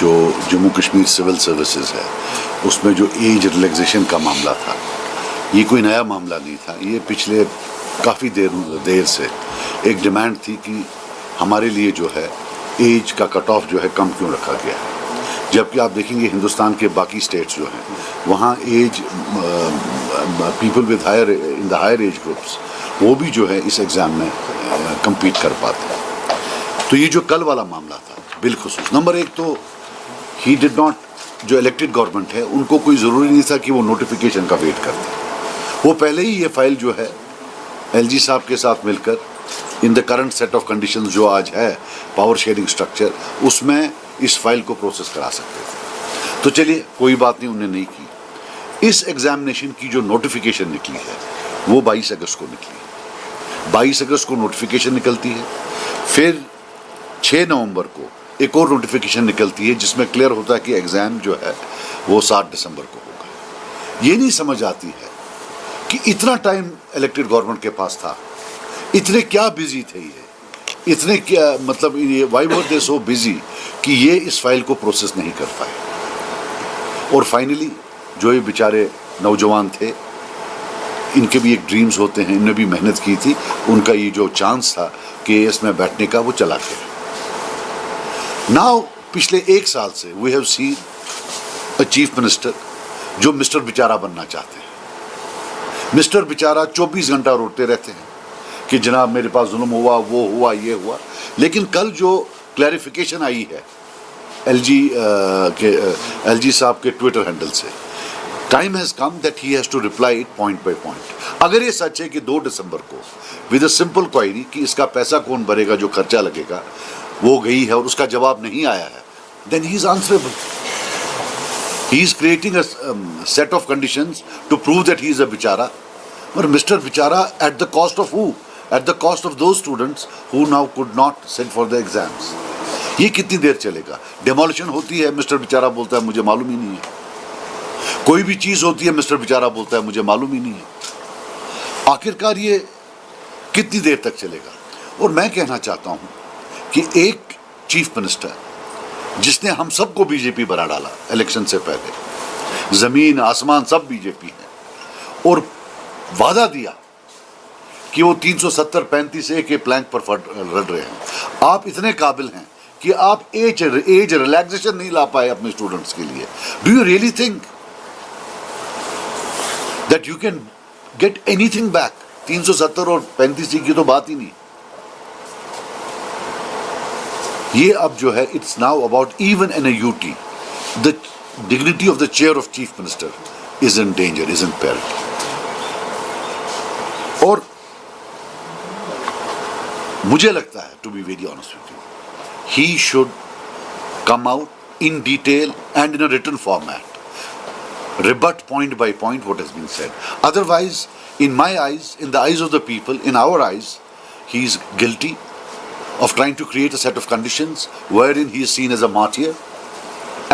जो Jammu Kashmir civil services है उसमें जो एज रिलैक्सेशन का मामला था, ये कोई नया मामला नहीं था। ये पिछले काफ़ी देर से एक डिमांड थी कि हमारे लिए जो है एज का कट ऑफ जो है कम क्यों रखा गया है, जबकि आप देखेंगे हिंदुस्तान के बाकी स्टेट्स जो हैं वहाँ age people with higher in the higher age groups वो भी जो है इस एग्ज़ाम में compete कर पाते हैं। तो ये जो कल वाला मामला था बिलखुसूस, नंबर एक तो ही डिड नॉट, जो इलेक्टेड गवर्नमेंट है उनको कोई ज़रूरी नहीं था कि वो नोटिफिकेशन का वेट करते। वो पहले ही ये फाइल जो है एलजी साहब के साथ मिलकर in the current set of conditions जो आज है पावर शेयरिंग स्ट्रक्चर, उसमें इस फाइल को प्रोसेस करा सकते थे। तो चलिए कोई बात नहीं, उन्होंने नहीं की। इस एग्जामिनेशन की जो नोटिफिकेशन निकली है वो 22 अगस्त को निकली है। 22 अगस्त को नोटिफिकेशन निकलती है, फिर 6 नवंबर को एक और नोटिफिकेशन निकलती है जिसमें क्लियर होता है कि एग्ज़ाम जो है वो 7 दिसंबर को होगा। ये नहीं समझ आती है कि इतना टाइम इलेक्टेड गवर्नमेंट के पास था, इतने क्या बिजी थे ये, इतने क्या मतलब ये why were they so busy कि ये इस फाइल को प्रोसेस नहीं कर पाए। और फाइनली जो ये बेचारे नौजवान थे, इनके भी एक ड्रीम्स होते हैं, इनने भी मेहनत की थी, उनका ये जो चांस था कि इसमें बैठने का वो चला गया। नाउ पिछले 1 साल से we have seen a chief minister जो मिस्टर बेचारा बनना चाहते हैं। मिस्टर बेचारा 24 घंटा रोते रहते हैं कि जनाब मेरे पास जुल्म हुआ, वो हुआ, ये हुआ। लेकिन कल जो क्लैरिफिकेशन आई है एलजी साहब के ट्विटर हैंडल से, time has come that he has to reply it point by point. अगर ये सच है कि 2 दिसंबर को विद अ सिंपल क्वेरी कि इसका पैसा कौन भरेगा, जो खर्चा लगेगा, वो गई है और उसका जवाब नहीं आया है, then he is answerable. He is creating a set of conditions to prove that he is a बेचारा। और मिस्टर बेचारा at the cost of who? At the cost of those students who now could not sit for the exams. ये कितनी देर चलेगा? Demolition होती है, mister बेचारा बोलता है मुझे मालूम ही नहीं है। कोई भी चीज़ होती है, मिस्टर बेचारा बोलता है मुझे मालूम ही नहीं है। आखिरकार ये कितनी देर तक चलेगा? और मैं कहना चाहता हूँ कि एक चीफ मिनिस्टर जिसने हम सबको बीजेपी बना डाला इलेक्शन से पहले, ज़मीन आसमान सब बीजेपी है, और वादा दिया कि वो 370-35A के प्लैंक पर लड़ रहे हैं। आप इतने काबिल हैं कि आप एज रिलैक्सेशन नहीं ला पाए अपने स्टूडेंट्स के लिए। Do you really think that you can get anything back? 370 और 35C की तो बात ही नहीं। ये अब जो है it's now about even in a UT the dignity of the chair of chief minister is in danger, is in peril. और मुझे लगता है, to be very honest with you, he should come out in detail and in a written format, rebut point by point what has been said. Otherwise, in my eyes, in the eyes of the people, in our eyes, he is guilty of trying to create a set of conditions wherein he is seen as a martyr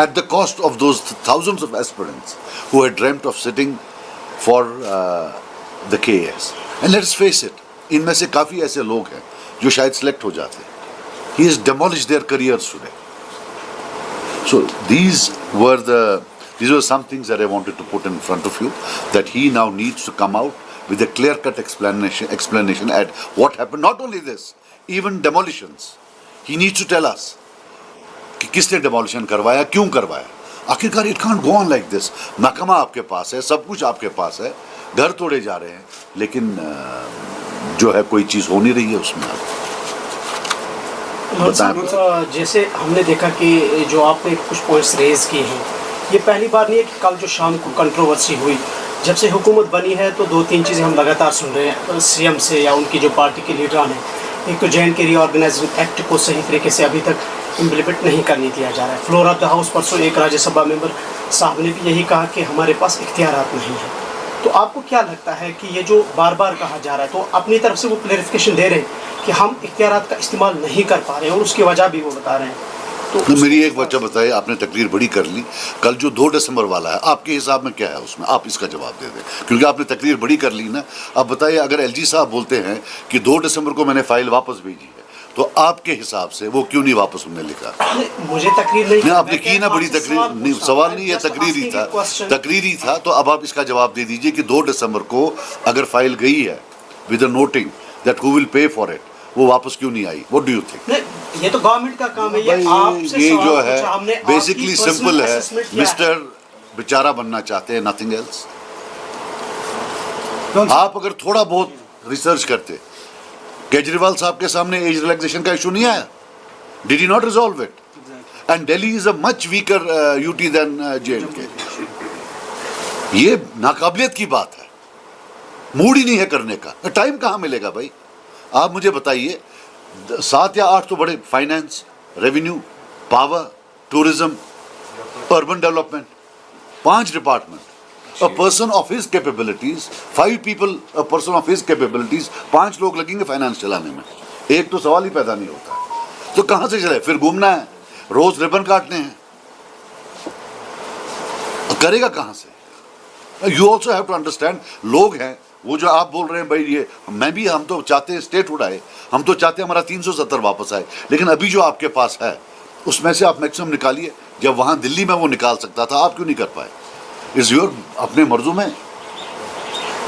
at the cost of those thousands of aspirants who had dreamt of sitting for the KAS. And let us face it, इनमें से काफ़ी ऐसे लोग हैं जो शायद select हो जाते हैं. He has demolished their careers today. So these were some things that I wanted to put in front of you, that he now needs to come out with a clear-cut explanation at what happened. Not only this, even demolitions. He needs to tell us कि किसने demolition करवाया, क्यों करवाया. आखिरकार it can't go on like this. महकमा आपके पास है, सब कुछ आपके पास है, घर तोड़े जा रहे हैं, लेकिन जो है कोई चीज़ हो नहीं रही है उसमें। आप जैसे हमने देखा कि जो आपने कुछ पॉइंट्स रेज किए हैं, ये पहली बार नहीं है कि कल जो शाम को कंट्रोवर्सी हुई। जब से हुकूमत बनी है तो 2-3 चीज़ें हम लगातार सुन रहे हैं सीएम से या उनकी जो पार्टी के लीडरान हैं। एक तो जैन के रीऑर्गेनाइजेशन एक्ट को सही तरीके से अभी तक इम्प्लीमेंट नहीं करने दिया जा रहा है। फ्लोर ऑफ द हाउस परसों एक राज्यसभा मेंबर साहब ने भी यही कहा कि हमारे पास इख्तियारात नहीं है। तो आपको क्या लगता है कि ये जो बार बार कहा जा रहा है, तो अपनी तरफ से वो क्लैरिफिकेशन दे रहे हैं कि हम इख्तियारात का इस्तेमाल नहीं कर पा रहे हैं और उसकी वजह भी वो बता रहे हैं? तो मेरी एक वजह बताइए, आपने तकरीर बड़ी कर ली। कल जो 2 दिसंबर वाला है, आपके हिसाब में क्या है उसमें? आप इसका जवाब दे दें, क्योंकि आपने तकरीर बड़ी कर ली ना। अब बताइए, अगर एलजी साहब बोलते हैं कि 2 दिसंबर को मैंने फाइल वापस भेजी है, तो आपके हिसाब से वो क्यों नहीं वापस उन्होंने लिखा? मुझे तकरीर नहीं, नहीं आपने की ना बड़ी तकरीर, नहीं सवाल नहीं है, तकरीरी था, तकरीरी था। तो अब आप इसका जवाब दे दीजिए कि 2 दिसंबर को अगर फाइल गई है with a noting that who will pay for it, वो वापस क्यों नहीं आई? What do you think? ये तो गवर्नमेंट का काम है, ये आपसे ये जो सवाल है पूछा हमने, बेसिकली आपकी सिंपल है, personal assessment क्या है? मिस्टर बेचारा बनना चाहते हैं, नथिंग एल्स। आप अगर थोड़ा बहुत रिसर्च करते, केजरीवाल साहब के सामने एज रिलैक्सेशन का इशू नहीं आया? Did he not resolve it? And Delhi is a much weaker UT than J&K। ये नाकाबिलियत की बात है, मूड ही नहीं है करने का, टाइम कहाँ मिलेगा भाई? आप मुझे बताइए, 7 या 8 तो बड़े, finance, revenue, power, tourism, urban development, 5 department. A person of his capabilities, 5 people, a person of his capabilities, 5 लोग लगेंगे फाइनेंस चलाने में, एक तो सवाल ही पैदा नहीं होता। तो कहाँ से चले? फिर घूमना है, रोज रिबन काटने हैं, करेगा कहाँ से? You also have to understand, लोग हैं वो जो आप बोल रहे हैं भाई, ये मैं भी, हम तो चाहते हैं स्टेट उड़ाए, हम तो चाहते हैं हमारा 370 वापस आए, लेकिन अभी जो आपके पास है उसमें से आप मैक्सिमम निकालिए। जब वहाँ दिल्ली में वो निकाल सकता था, आप क्यों नहीं कर पाए? इज योर अपने मर्जों में।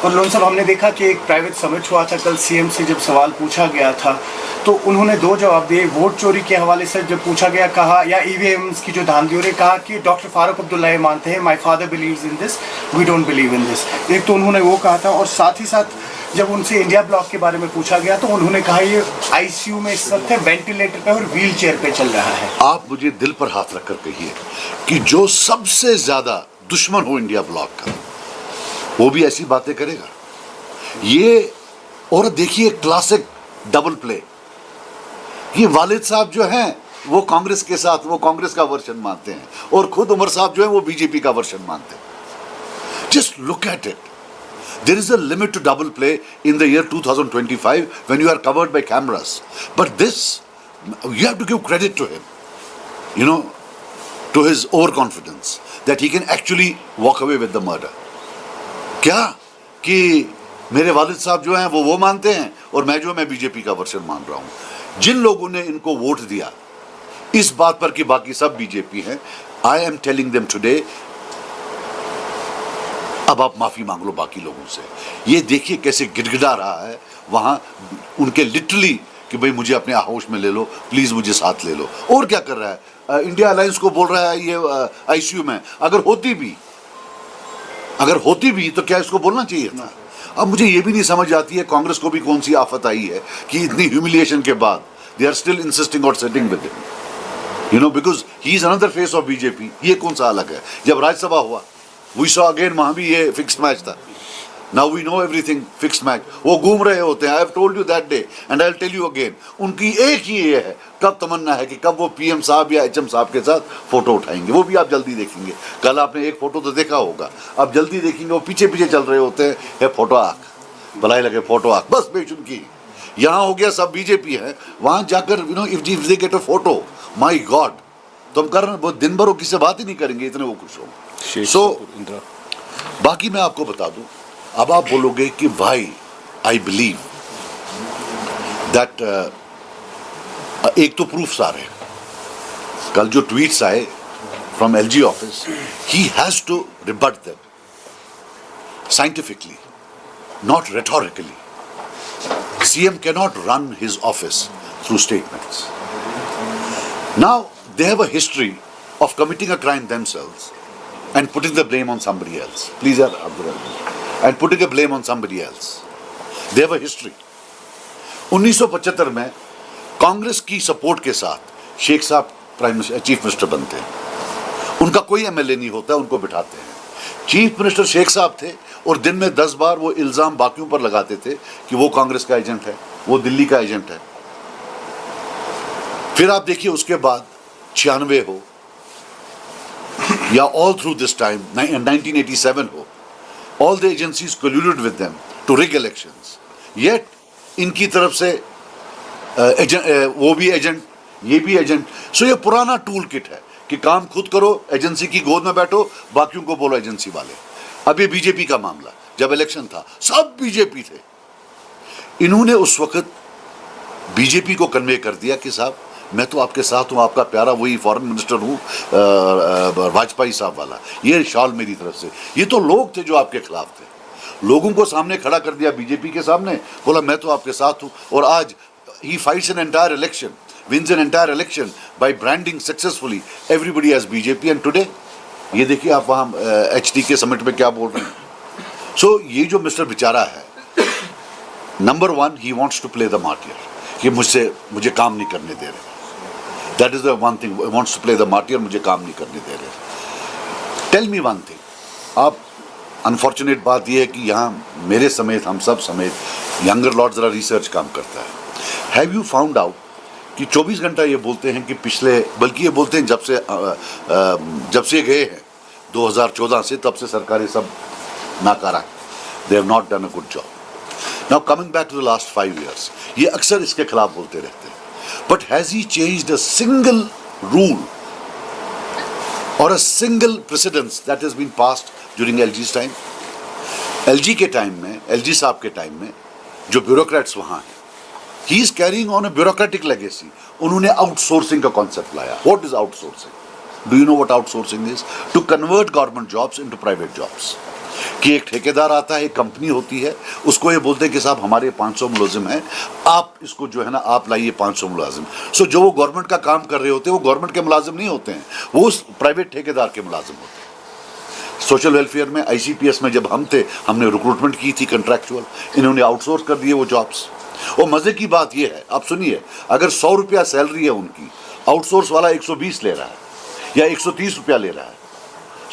और लोन साहब, हमने देखा कि एक प्राइवेट समिट हुआ था कल, सीएम से जब सवाल पूछा गया था तो उन्होंने 2 जवाब दिए। वोट चोरी के हवाले से जब पूछा गया, कहा, या ईवीएम्स की जो धांधली हो रही, कहा कि डॉक्टर फारूक अब्दुल्ला ये मानते हैं, my father believes in this, we don't believe in this. एक तो उन्होंने वो कहा था, और साथ ही साथ जब उनसे इंडिया ब्लॉक के बारे में पूछा गया तो उन्होंने कहा ये आईसीयू में इस वक्त है, वेंटिलेटर पे और व्हील चेयर पे चल रहा है। आप मुझे दिल पर हाथ रखकर कहिए कि जो सबसे ज्यादा दुश्मन हो इंडिया ब्लॉक का, वो भी ऐसी बातें करेगा? ये, और देखिए क्लासिक डबल प्ले, ये वालिद साहब जो हैं वो कांग्रेस के साथ, वो कांग्रेस का वर्जन मानते हैं, और खुद उमर साहब जो है वो बीजेपी का वर्जन मानते हैं। Just look at it, there is a limit to double play in the year 2025 when you are covered by cameras, but this, you have to give credit to him, you know, to his overconfidence that he can actually walk away with the murder। क्या कि मेरे वालिद साहब जो हैं वो मानते हैं, और मैं बीजेपी का वर्जन मान रहा हूं। जिन लोगों ने इनको वोट दिया इस बात पर कि बाकी सब बीजेपी हैं, I am telling them today, अब आप माफी मांग लो बाकी लोगों से। ये देखिए कैसे गिड़गिड़ा रहा है वहां उनके, लिटरली, कि भाई मुझे अपने आहोश में ले लो, प्लीज मुझे साथ ले लो। और क्या कर रहा है? इंडिया अलायंस को बोल रहा है ये आईसीयू में, अगर होती भी तो क्या इसको बोलना चाहिए था? अब मुझे ये भी नहीं समझ आती है कांग्रेस को भी कौन सी आफत आई है कि इतनी ह्यूमिलिएशन के बाद they are still insisting on sitting with him, you know, because he is another face of BJP. ये कौन सा अलग है? जब राज्यसभा हुआ वी सॉ अगेन, वहां भी ये फिक्स्ड मैच था। Now we know everything, fixed match. वो घूम रहे होते हैं, I have told you that day and I will tell you again, उनकी एक ही ये है, कब तमन्ना है कि कब वो पीएम साहब या एचएम साहब के साथ फोटो उठाएंगे। वो भी आप जल्दी देखेंगे। कल आपने एक फोटो तो देखा होगा, आप जल्दी देखेंगे, वो पीछे पीछे चल रहे होते हैं, ये फोटो आंख, भलाई लगे फोटो आंख, बस बेचुनकी। यहाँ हो गया सब बीजेपी है, वहां जाकर you know if they get a photo, my God, तुम कर वो दिन भर वो किसी से बात ही नहीं करेंगे, इतने वो खुश हो। सो बाकी मैं आपको बता दूं, अब आप बोलोगे कि भाई आई बिलीव दैट, एक तो प्रूफ्स आ रहे हैं, कल जो ट्वीट्स आए from LG office, he has to rebut them scientifically, not rhetorically. CM cannot run his office through statements. Now they have a history of committing a crime themselves and putting the blame on somebody else. Please, and putting a blame on somebody else. They have a history. 1975 में कांग्रेस की support के साथ शेख साहब chief minister बनते हैं। उनका कोई MLA नहीं होता, उनको बिठाते हैं। चीफ मिनिस्टर शेख साहब थे और दिन में 10 बार वो इल्जाम बाकियों पर लगाते थे कि वो कांग्रेस का एजेंट है, वो दिल्ली का एजेंट है। फिर आप देखिए उसके बाद 96 हो या ऑल थ्रू दिस टाइम 1987 हो, all the agencies colluded with them to rig elections. Yet इनकी तरफ से वो भी एजेंट, ये भी एजेंट। सो ये पुराना टूल किट है कि काम खुद करो, एजेंसी की गोद में बैठो, बाकियों को बोलो एजेंसी वाले। अब ये बीजेपी का मामला, जब इलेक्शन था सब बीजेपी थे। इन्होंने उस वक्त बीजेपी को कन्वे कर दिया कि साहब मैं तो आपके साथ हूँ, आपका प्यारा वही फॉरेन मिनिस्टर हूँ वाजपेयी साहब वाला, ये शॉल मेरी तरफ से। ये तो लोग थे जो आपके खिलाफ थे, लोगों को सामने खड़ा कर दिया बीजेपी के सामने, बोला मैं तो आपके साथ हूँ। और आज he fights an entire election, wins an entire election by branding successfully everybody as BJP. And today ये देखिए आप वहाँ HT के समिट में क्या बोल रहे हैं। सो ये जो मिस्टर बेचारा है, number one he wants to play the martyr, कि मुझे काम नहीं करने दे रहे। That is the one thing, wants to play the martyr, मुझे काम नहीं करने दे रहे। टेल मी वन थिंग, आप अनफॉर्चुनेट बात यह है कि यहाँ मेरे समेत, हम सब समेत, यंगर लॉर्ड ज़रा रिसर्च काम करता है। हैव यू फाउंड आउट कि 24 घंटा ये बोलते हैं कि पिछले, बल्कि ये बोलते हैं जब से गए हैं 2014 से, तब से सरकारें सब नाकारा है, they have not done a good job. Now coming back to the last 5 years, ये अक्सर इसके खिलाफ बोलते रहते हैं। But has he changed a single rule और a single precedence that has been passed during LG's time? LG के time में, LG साहब के टाइम में जो ब्यूरोक्रेट्स वहाँ हैं, he is carrying on a bureaucratic legacy. उन्होंने आउटसोर्सिंग का कॉन्सेप्ट लाया। What is outsourcing? Do you know what outsourcing is? To convert government jobs into private jobs. कि एक ठेकेदार आता है, एक कंपनी होती है, उसको ये बोलते हैं कि साहब हमारे 500 मुलाजिम हैं, आप इसको जो है ना आप लाइए 500 मुलाजिम। सो जो वो गवर्नमेंट का काम कर रहे होते हैं वो गवर्नमेंट के मुलाजिम नहीं होते हैं, वो उस प्राइवेट ठेकेदार के मुलाजिम होते हैं। सोशल वेलफेयर में ICPS में जब हम थे, हमने रिक्रूटमेंट की थी कंट्रैक्चुअल, इन्होंने आउटसोर्स कर दिए वो जॉब्स। और मज़े की बात यह है, आप सुनिए, अगर 100 रुपया सैलरी है उनकी, आउटसोर्स वाला 120 ले रहा है या 130 रुपया ले रहा है।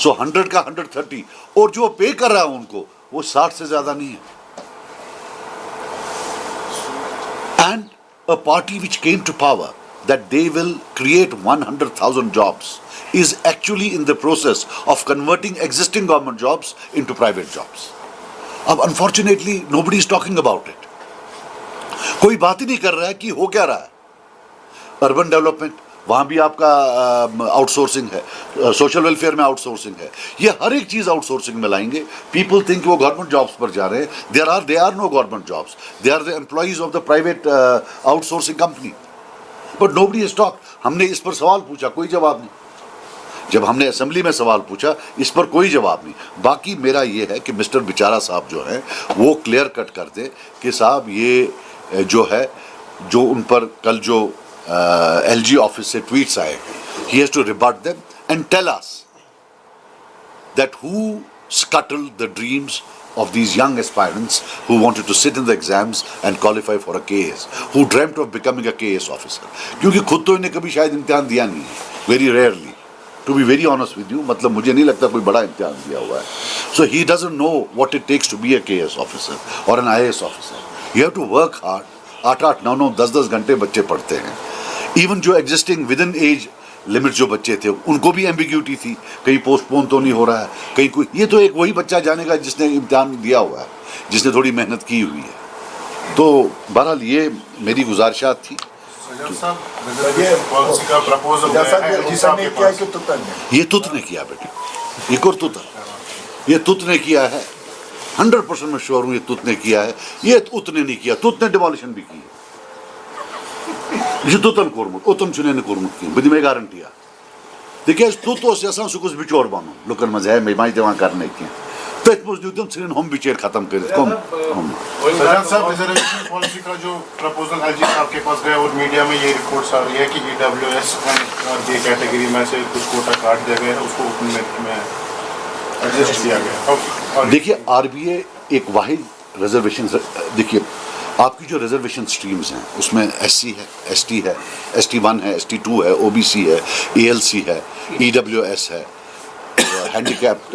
सो 100 का 130, और जो पे कर रहा है उनको वो 60 से ज़्यादा नहीं है। And a party which came to power that they will create 100,000 jobs is actually in the process of converting existing government jobs into private jobs. अब unfortunately nobody is talking about it. कोई बात ही नहीं कर रहा है कि हो क्या रहा है। अर्बन डेवलपमेंट, वहाँ भी आपका आउटसोर्सिंग है, सोशल वेलफेयर में आउटसोर्सिंग है, ये हर एक चीज़ आउटसोर्सिंग में लाएंगे। पीपल थिंक वो गवर्नमेंट जॉब्स पर जा रहे हैं। They are no government jobs, they are the employees of the private outsourcing company. But nobody has talked. हमने इस पर सवाल पूछा, कोई जवाब नहीं। जब हमने असेंबली में सवाल पूछा, इस पर कोई जवाब नहीं। बाकी मेरा ये है कि मिस्टर बेचारा साहब जो हैं वो क्लियर कट कर दें कि साहब ये जो है, जो उन पर कल जो LG ऑफिस से ट्वीट्स आए, he has to rebut them and tell us that who scuttled the dreams of these young aspirants who wanted to sit in the exams and qualify for a KS, who dreamt of becoming a KS officer. क्योंकि खुद तो इन्हें कभी शायद इम्तिहान दिया नहीं है, very rarely. To be very honest with you, मतलब मुझे नहीं लगता कोई बड़ा इम्तिहान दिया हुआ है। So he doesn't know what it takes to be a KS officer or an IAS officer. You have to work hard. 8-8, 9-9, 10-10 घंटे बच्चे पढ़ते हैं। Even जो existing within age लिमिट जो बच्चे थे उनको भी एम्बिग्यूटी थी, कहीं पोस्टपोन तो नहीं हो रहा है, कहीं कोई, ये तो एक वही बच्चा जानेगा जिसने इम्तिहान दिया हुआ है, जिसने थोड़ी मेहनत की हुई है। तो बहरहाल ये मेरी गुजारिशात थी। ये तुत ने किया बेटे, एक और तुत, ये तुत ने किया है, 100% मैं श्योर हूँ ये तुत ने किया है। ये तुत ने नहीं किया, तुत ने डिमोलिशन भी की है। ये तुतन कोरमुट, उतम चुने कोरमुट की बदी में गारंटी है। देखिए तुत ओस यसान सुकुस बिचोर बनो लुकन मजा है मैं देवान करने की तथ मुझ न्यूतम सिरन हम बिचेर खत्म कर कम सजाद साहब, रिजर्वेशन पॉलिसी का जो प्रपोजल LG साहब के पास गया और मीडिया में ये रिपोर्ट्स आ रही है कि EWS और D कैटेगरी में से कुछ कोटा काट दिया गया है, उसको ओपन मेरिट में एडजस्ट किया गया। देखिए RBA एक वाहिद रिजर्वेशन, देखिए आपकी जो रिजर्वेशन स्ट्रीम्स हैं उसमें SC है, ST है, ST1 है, ST2 है, OBC है, ALC है, EWS है, handicapped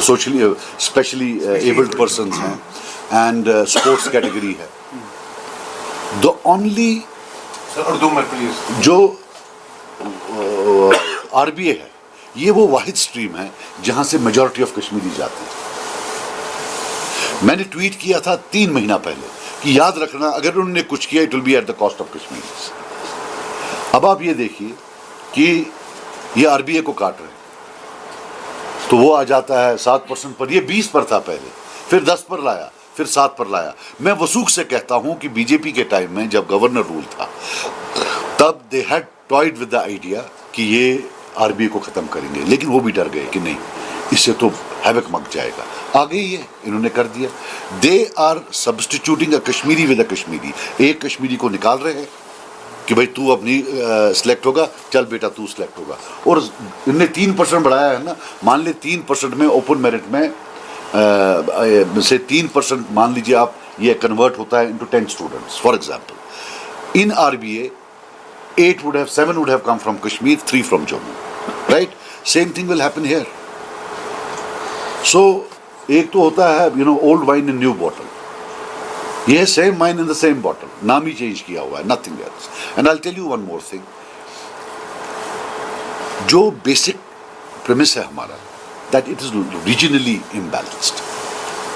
socially specially abled persons हैं, एंड स्पोर्ट्स कैटेगरी है। द ओनली जो RBA है, ये वो वाहिद स्ट्रीम है जहाँ से मेजॉरिटी ऑफ कश्मीरी जाते हैं। मैंने ट्वीट किया था 3 महीना पहले कि याद रखना अगर उन्होंने कुछ किया it will B eight the cost of Kashmiris. अब आप ये देखिए कि ये RBA को काट रहे हैं, तो वो आ जाता है 7% पर, ये 20 पर था पहले, फिर 10 पर लाया, फिर 7 पर लाया। मैं वसूख से कहता हूं कि बीजेपी के टाइम में जब गवर्नर रूल था तब they had toyed with the idea कि ये आरबीआई को ख़त्म करेंगे, लेकिन वो भी डर गए कि नहीं, इससे तो हैवक मच जाएगा। आगे ही है, इन्होंने कर दिया। They are substituting a Kashmiri with a Kashmiri. एक कश्मीरी को निकाल रहे हैं कि भाई तू अपनी सिलेक्ट होगा, चल बेटा तू सिलेक्ट होगा। और इनने 3% बढ़ाया है ना, मान ले 3% में ओपन मेरिट में से 3% मान लीजिए आप, ये कन्वर्ट होता है into 10 students for example. In RBA 7 would have come from Kashmir, 3 from Jammu, right? Same thing will happen here. So एक तो होता है old wine in new bottle, ये है same wine in the same bottle, नाम ही change किया हुआ है, nothing else. And I'll tell you one more thing, जो basic premise है हमारा, that it is regionally imbalanced.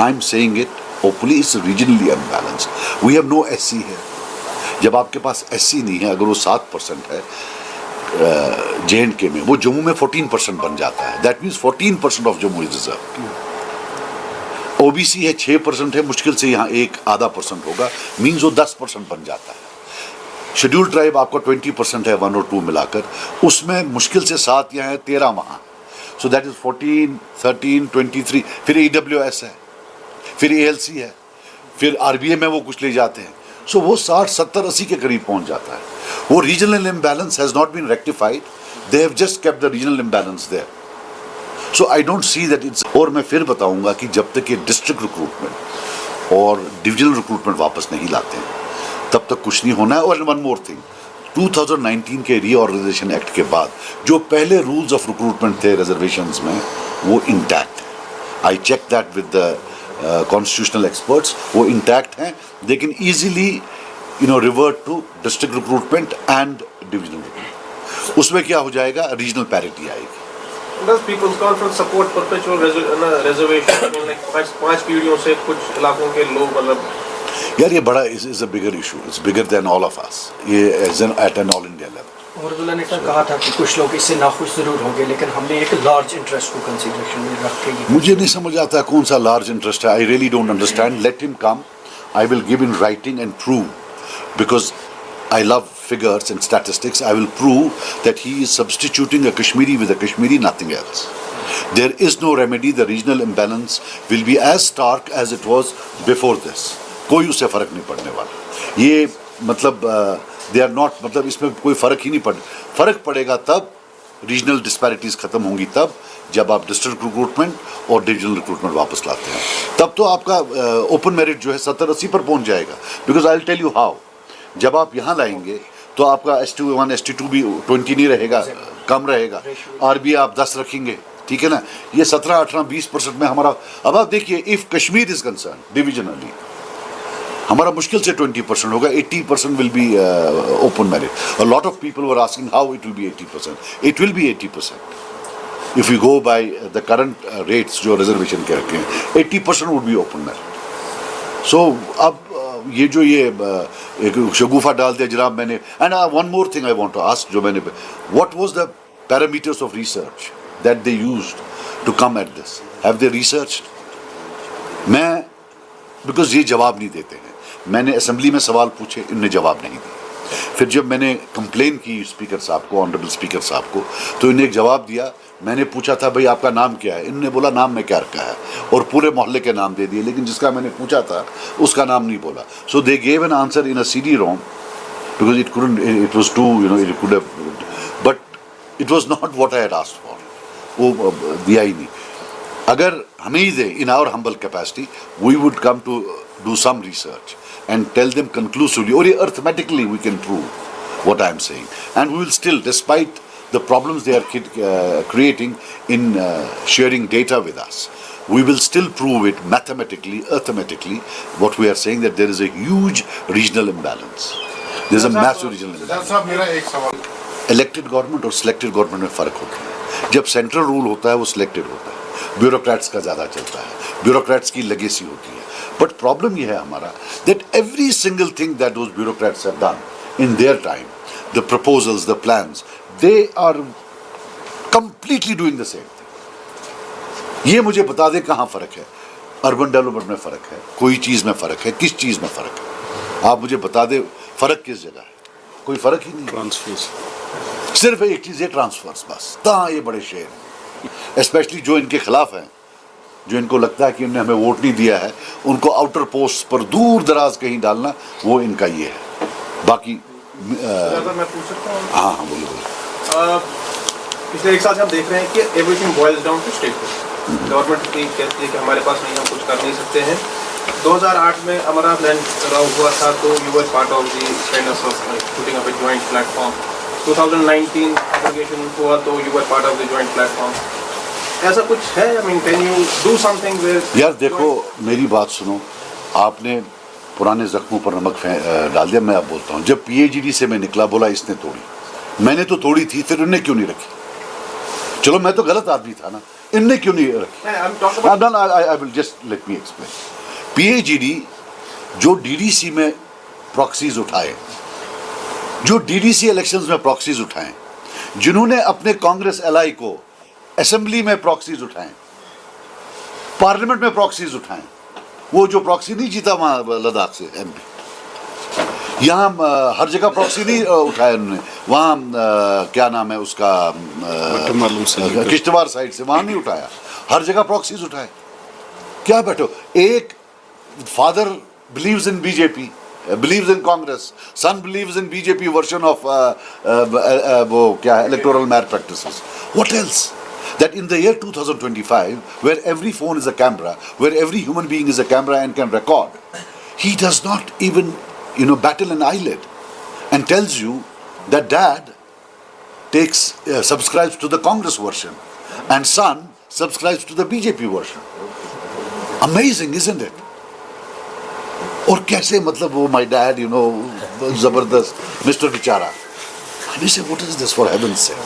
I'm saying it openly, it's regionally unbalanced. We have no SC here. जब आपके पास SC नहीं है, अगर वो 7% है JNK में, वो जम्मू में 14% बन जाता है। That means 14% of Jammu is reserve. OBC है 6% है, मुश्किल से यहाँ 1-1.5% होगा, मीन्स वो 10% बन जाता है। शेड्यूल ट्राइब आपका 20% है, 1 और 2 मिलाकर, उसमें मुश्किल से 7 यहाँ है, 13 वहाँ। So that is 14, 13, 23। फिर EWS है, फिर ALC है, फिर RBA में वो कुछ ले जाते हैं। सो वो 60, 70, 80 के करीब पहुंच जाता है। वो regional imbalance has not been rectified, they have just kept the regional imbalance there. So I don't see that it's. और मैं फिर बताऊंगा कि जब तक ये डिस्ट्रिक्ट रिक्रूटमेंट और डिविजनल रिक्रूटमेंट वापस नहीं लाते हैं तब तक कुछ नहीं होना है। और वन मोर थिंग, 2019 के रीऑर्गेनाइजेशन एक्ट के बाद जो पहले रूल्स ऑफ रिक्रूटमेंट थे रिजर्वेशंस में, वो इंटैक्ट है। I check that with the constitutional experts, वो इंटैक्ट हैं। They can easily revert to district recruitment and divisional recruitment. उसमें क्या हो जाएगा, रीजनल पैरिटी आएगी। Does People's Conference support perpetual reservation? Like 5 पीढ़ियों से कुछ इलाकों के लोग मतलब, यार ये बड़ा is a bigger issue, it's bigger than all of us, ये at an all India level. और अब्दुल्ला ने कहा था कि कुछ लोग इससे नाखुश जरूर होंगे, लेकिन हमने एक लार्ज इंटरेस्ट को कंसीडरेशन में रख के। मुझे नहीं समझ आता कौन सा लार्ज इंटरेस्ट है। I really don't understand. Let him come, I will give in writing and prove, because I love figures and statistics. I will prove that he is substituting a Kashmiri with a Kashmiri, nothing else. There is no remedy. The regional imbalance will be as stark as it was before this. कोई उससे फर्क नहीं पड़ने वाला। ये मतलब they are not, मतलब इसमें कोई फर्क ही नहीं फर्क पड़ेगा तब रीजनल डिस्पैरिटीज खत्म होंगी, तब जब आप डिस्ट्रिक्ट रिक्रूटमेंट और डिविजनल रिक्रूटमेंट वापस लाते हैं, तब तो आपका ओपन मेरिट जो है 70-80 पर पहुंच जाएगा। Because I will tell you how. जब आप यहाँ लाएंगे तो आपका ST1 ST2 भी 20 नहीं रहेगा, कम रहेगा। RBA आप 10 रखेंगे, ठीक है ना। ये 17, 18, 20% में हमारा। अब आप देखिए, if Kashmir is concern divisionally, हमारा मुश्किल से 20% होगा। 80% will be open merit. A lot of people were asking how it will be 80%। It will be 80% if you go by the current rates जो रिजर्वेशन के रखे हैं, 80% would be open merit. So अब ये जो एक शगुफा डाल दिया जनाब मैंने। And one more thing I want to ask, जो मैंने, what was the parameters of research that they used to come at this? Have they researched? मैं, बिकॉज ये जवाब नहीं देते हैं। मैंने असेंबली में सवाल पूछे, इनने जवाब नहीं दिया। फिर जब मैंने कंप्लेन की स्पीकर साहब को, ऑनरेबल स्पीकर साहब को, तो इन्हें एक जवाब दिया। मैंने पूछा था भाई आपका नाम क्या है, इन्होंने बोला नाम में क्या रखा है, और पूरे मोहल्ले के नाम दे दिए, लेकिन जिसका मैंने पूछा था उसका नाम नहीं बोला। So they gave an answer in a CD-ROM because it couldn't, it was to it could have, but it was not what I had asked for. वो दिया ही नहीं। अगर हमें ही दे, in our humble capacity, we would come to do some research and tell them conclusively, और ये arithmetically we can prove what I am saying, and we will still, despite the problems they are creating in sharing data with us, we will still prove it mathematically, arithmetically, what we are saying, that there is a huge regional imbalance. There is a massive regional imbalance. साहब मेरा एक सवाल, elected government और selected government में फ़र्क होता है। जब सेंट्रल रूल होता है वो सिलेक्टेड होता है, ब्यूरोक्रेट्स का ज़्यादा चलता है, ब्यूरोक्रेट्स की लेगेसी होती है। बट प्रॉब्लम ये है हमारा, that every single thing that those bureaucrats have done in their time, the proposals, the plans, they are completely doing the same thing. ये मुझे बता दें कहाँ फ़र्क है। अर्बन डेवलपमेंट में फ़र्क है, कोई चीज़ में फ़र्क है, किस चीज़ में फ़र्क है? आप मुझे बता दे फ़र्क किस जगह है? कोई फ़र्क ही नहीं। ट्रांसफर्स सिर्फ एक चीज़ है, ट्रांसफर्स, बस। कहाँ ये बड़े शेर हैं, स्पेशली जो इनके खिलाफ हैं, जो इनको लगता है कि उन्होंने हमें वोट नहीं दिया है, उनको आउटर पोस्ट पर दूर दराज कहीं डालना, वो इनका ये है। बाकी अगर मैं पूछ सकता हूँ, हाँ हाँ बोलो। पिछले एक साल से हम देख रहे हैं कि everything boils down to state. Government की कहती है कि हमारे पास नहीं, हम कुछ कर नहीं सकते हैं। 2008 में अमरनाथ लैंड राव हुआ था, तो you were part of the kindness of putting up a joint platform. 2019 application हुआ, तो you were part of the joint platform. ऐसा कुछ है? I mean, can you do something with? यार देखो, मेरी बात सुनो, आपने पुराने जख्मों पर नमक डाल दिया। मैं अब बोलता हूँ, जब PAGD से मैं निकला, बोला इसने तोड़ी, मैंने तो तोड़ी थी, फिर उन्हें क्यों नहीं रखी? चलो मैं तो गलत आदमी था ना, इनने क्यों नहीं रखी? I will just let me explain. PAGD जो DDC में प्रॉक्सीज उठाए, जो DDC इलेक्शंस में प्रॉक्सीज उठाए, जिन्होंने अपने कांग्रेस एलाई को असेंबली में प्रॉक्सीज उठाए, पार्लियामेंट में प्रॉक्सीज उठाए, वो जो प्रॉक्सी नहीं जीता वहाँ लद्दाख से MP, यहाँ हर जगह प्रॉक्सी नहीं उठाया उन्होंने, वहाँ क्या नाम है उसका, किश्तवाड़ साइड से वहाँ नहीं उठाया, हर जगह प्रॉक्सीज उठाए। क्या बैठो, एक father believes in BJP, believes in Congress, son believes in BJP version of वो क्या है, electoral malpractices. What else? That in the year 2025, where every phone is a camera, where every human being is a camera and can record, he does not even, battle an eyelid and tells you that dad subscribes to the Congress version and son subscribes to the BJP version. Amazing, isn't it? और कैसे, मतलब वो my dad, जबरदस्त mister बेचारा। And he said, what is this, for heaven's sake?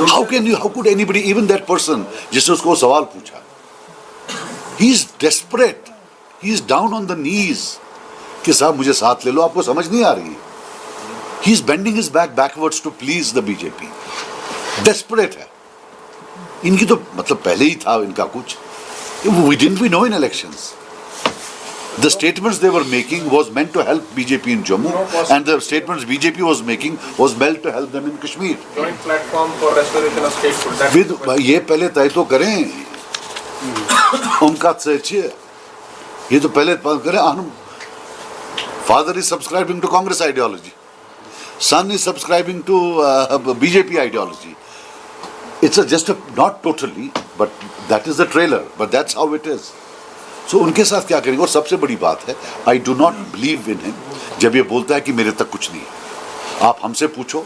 How could anybody, even that person जिससे उसको सवाल पूछा, he is desperate, he is down on the knees कि साहब मुझे साथ ले लो, आपको समझ नहीं आ रही। He is bending his back backwards to please the BJP. Desperate है। इनकी तो मतलब पहले ही था इनका कुछ। Didn't we know in elections? The statements they were making was meant to help BJP in Jammu, and the statements BJP was making was meant to help them in Kashmir. Joint platform for restoration of statehood. With ये पहले तय तो करें, उनका चाहिए, ये तो पहले करें। Father is subscribing to Congress ideology, son is subscribing to BJP ideology. It's not totally, but that is the trailer, but that's how it is. So उनके साथ क्या करेंगे? और सबसे बड़ी बात है, I do not believe in him जब ये बोलता है कि मेरे तक कुछ नहीं है। आप हमसे पूछो,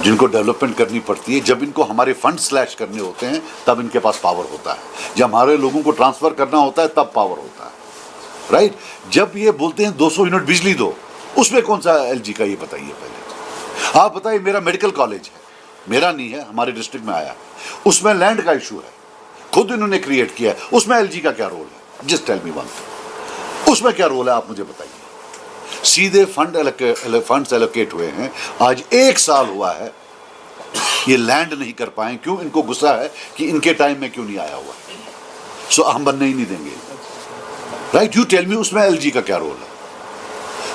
जिनको डेवलपमेंट करनी पड़ती है, जब इनको हमारे फंड स्लैश करने होते हैं तब इनके पास पावर होता है, जब हमारे लोगों को ट्रांसफ़र करना होता है तब पावर होता है, राइट? जब ये बोलते हैं 200 यूनिट बिजली दो, उसमें कौन सा LG का, ये बताइए पहले। आप बताइए, मेरा मेडिकल कॉलेज है, मेरा नहीं है, हमारे डिस्ट्रिक्ट में आया, उसमें लैंड का इशू है, खुद इन्होंने क्रिएट किया है, उसमें LG का क्या रोल है? Just tell me one thing, उसमें क्या रोल है आप मुझे बताइए। सीधे फंड्स एलोकेट हुए हैं, आज 1 साल हुआ है, ये लैंड नहीं कर पाए। क्यों? इनको गुस्सा है कि इनके टाइम में क्यों नहीं आया हुआ, सो हम बनने ही नहीं देंगे, राइट? यू टेल मी, उसमें LG का क्या रोल है?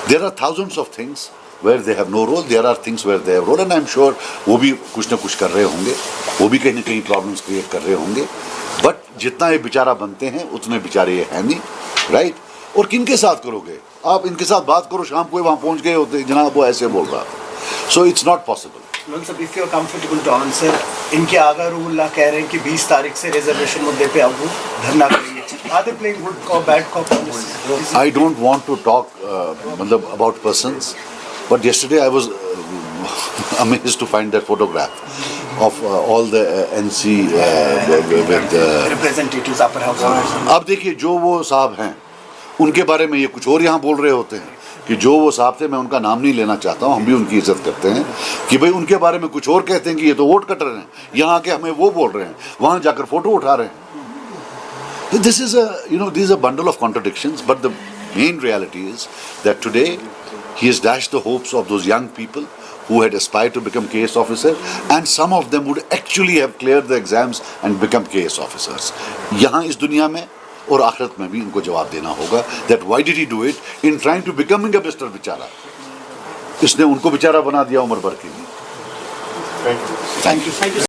There are thousands of things where they have no role, there are things where they have role, and I'm sure वो भी कुछ ना कुछ कर रहे होंगे, वो भी कहीं ना कहीं प्रॉब्लम्स क्रिएट कर रहे होंगे, बट जितना ये बेचारा बनते हैं उतने बेचारे ये हैं नहीं, राइट? और किन के साथ करोगे आप? इनके साथ बात करो, शाम को वहाँ पहुँच गए होते, जनाब वो ऐसे बोल रहा था, so it's not possible. if you're comfortable to answer, इनके आगा रूहुल्लाह कह रहे हैं कि 20 तारीख से रिजर्वेशन मुद्दे पे अब वो धरना करेंगे। Are they playing good cop, bad cop on this? I don't want to talk मतलब about persons. But yesterday I was amazed to find that photograph of all the NC with representatives upper house. अब देखिए, जो वो साहब हैं उनके बारे में ये कुछ और यहाँ बोल रहे होते हैं कि जो वो साहब थे, मैं उनका नाम नहीं लेना चाहता हूँ, हम भी उनकी इज्जत करते हैं, कि भाई उनके बारे में कुछ और कहते हैं कि ये तो वोट कट रहे हैं, यहाँ आके हमें वो बोल रहे हैं, वहाँ जाकर फोटो उठा रहे हैं। This is a bundle of contradictions, but the main reality is that today he has dashed the hopes of those young people who had aspired to become KS officer, and some of them would actually have cleared the exams and become KS officers. यहाँ इस दुनिया में और आखिरत में भी इनको जवाब देना होगा that why did he do it in trying to becoming a mister बेचारा। इसने उनको बेचारा बना दिया उम्र भर के लिए। Thank you. Thank you.